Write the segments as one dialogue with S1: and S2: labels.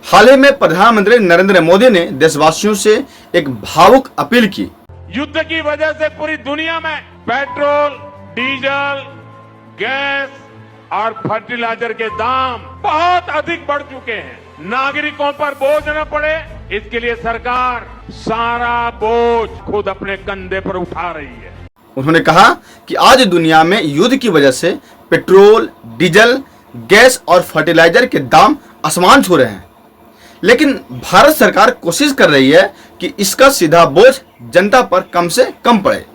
S1: हाल ही में प्रधानमंत्री नरेंद्र मोदी ने देशवासियों से एक भावुक अपील की।
S2: युद्ध की वजह से पूरी दुनिया में पेट्रोल, डीजल, गैस और फर्टिलाइजर के दाम बहुत अधिक बढ़ चुके हैं। नागरिकों पर बोझ न पड़े, इसके लिए सरकार सारा बोझ खुद अपने कंधे पर उठा रही है।
S1: उन्होंने कहा कि आज दुनिया में युद्ध की वजह से पेट्रोल, डीजल, गैस और फर्टिलाइजर के दाम आसमान छू रहे हैं, लेकिन भारत सरकार कोशिश कर रही है कि इसका सीधा बोझ जनता पर कम से कम पड़े।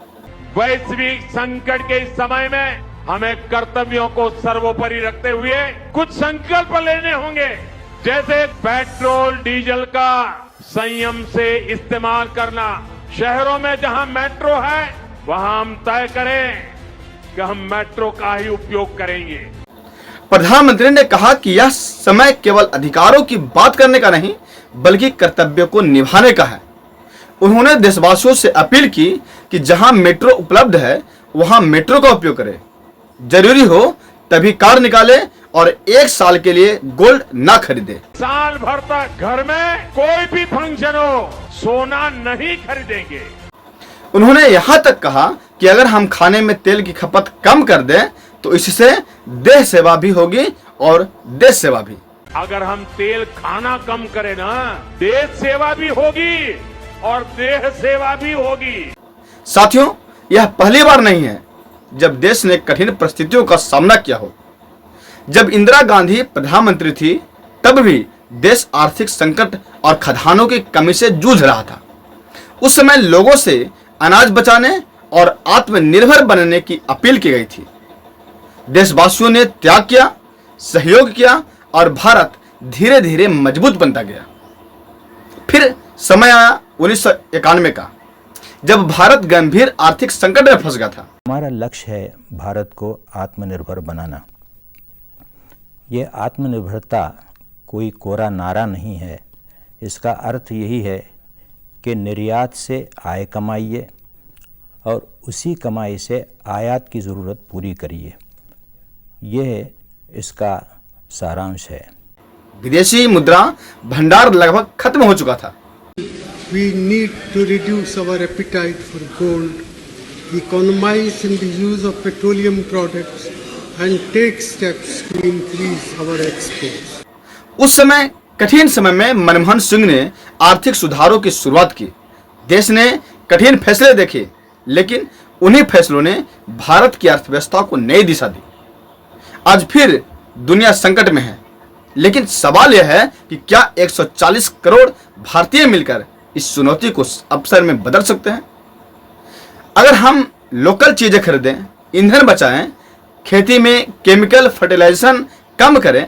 S2: वैश्विक संकट के इस समय में हमें कर्तव्यों को सर्वोपरि रखते हुए कुछ संकल्प लेने होंगे, जैसे पेट्रोल डीजल का संयम से इस्तेमाल करना। शहरों में जहां मेट्रो है वहां हम तय करें कि हम मेट्रो का ही उपयोग करेंगे।
S1: प्रधानमंत्री ने कहा कि यह समय केवल अधिकारों की बात करने का नहीं, बल्कि कर्तव्यों को निभाने का है। उन्होंने देशवासियों से अपील की कि जहां मेट्रो उपलब्ध है वहां मेट्रो का उपयोग करें, जरूरी हो तभी कार निकाले और 1 साल के लिए गोल्ड ना खरीदे।
S2: साल भर तक घर में कोई भी फंक्शन हो, सोना नहीं खरीदेंगे।
S1: उन्होंने यहां तक कहा कि अगर हम खाने में तेल की खपत कम कर दें तो इससे देह सेवा भी होगी और देश सेवा भी।
S2: अगर हम तेल खाना कम करें ना, देश सेवा भी होगी और देह सेवा भी होगी।
S1: साथियों, यह पहली बार नहीं है जब देश ने कठिन परिस्थितियों का सामना किया हो। जब इंदिरा गांधी प्रधानमंत्री थी तब भी देश आर्थिक संकट और खदानों की कमी से जूझ रहा था। उस समय लोगों से अनाज बचाने और आत्मनिर्भर बनने की अपील की गई थी। देशवासियों ने त्याग किया, सहयोग किया और भारत धीरे धीरे मजबूत बनता गया। फिर समय आया 1991 का, जब भारत गंभीर आर्थिक संकट में फंस गया था।
S3: हमारा लक्ष्य है भारत को आत्मनिर्भर बनाना। ये आत्मनिर्भरता कोई कोरा नारा नहीं है। इसका अर्थ यही है कि निर्यात से आय कमाइए और उसी कमाई से आयात की ज़रूरत पूरी करिए। यह इसका सारांश है।
S1: विदेशी मुद्रा भंडार लगभग खत्म हो चुका था।
S4: We need to reduce our appetite for gold, economize in the use of petroleum products and take steps to increase our exports.
S1: उस समय कठिन समय में मनमोहन सिंह ने आर्थिक सुधारों की शुरुआत की। देश ने कठिन फैसले देखे, लेकिन उन्हीं फैसलों ने भारत की अर्थव्यवस्था को नई दिशा दी। आज फिर दुनिया संकट में है, लेकिन सवाल यह है कि क्या 140 करोड़ भारतीय मिलकर इस चुनौती को अवसर में बदल सकते हैं? अगर हम लोकल चीजें खरीदें, ईंधन बचाएं, खेती में केमिकल फर्टिलाइजेशन कम करें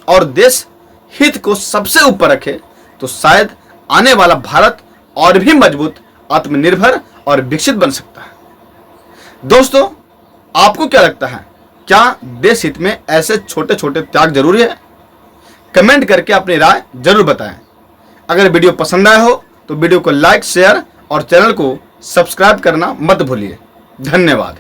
S1: और देश हित को सबसे ऊपर रखें, तो शायद आने वाला भारत और भी मजबूत, आत्मनिर्भर और विकसित बन सकता है। दोस्तों, आपको क्या लगता है? क्या देश हित में ऐसे छोटे छोटे त्याग जरूरी है? कमेंट करके अपनी राय जरूर बताएं। अगर वीडियो पसंद आया हो तो वीडियो को लाइक, शेयर और चैनल को सब्सक्राइब करना मत भूलिए। धन्यवाद।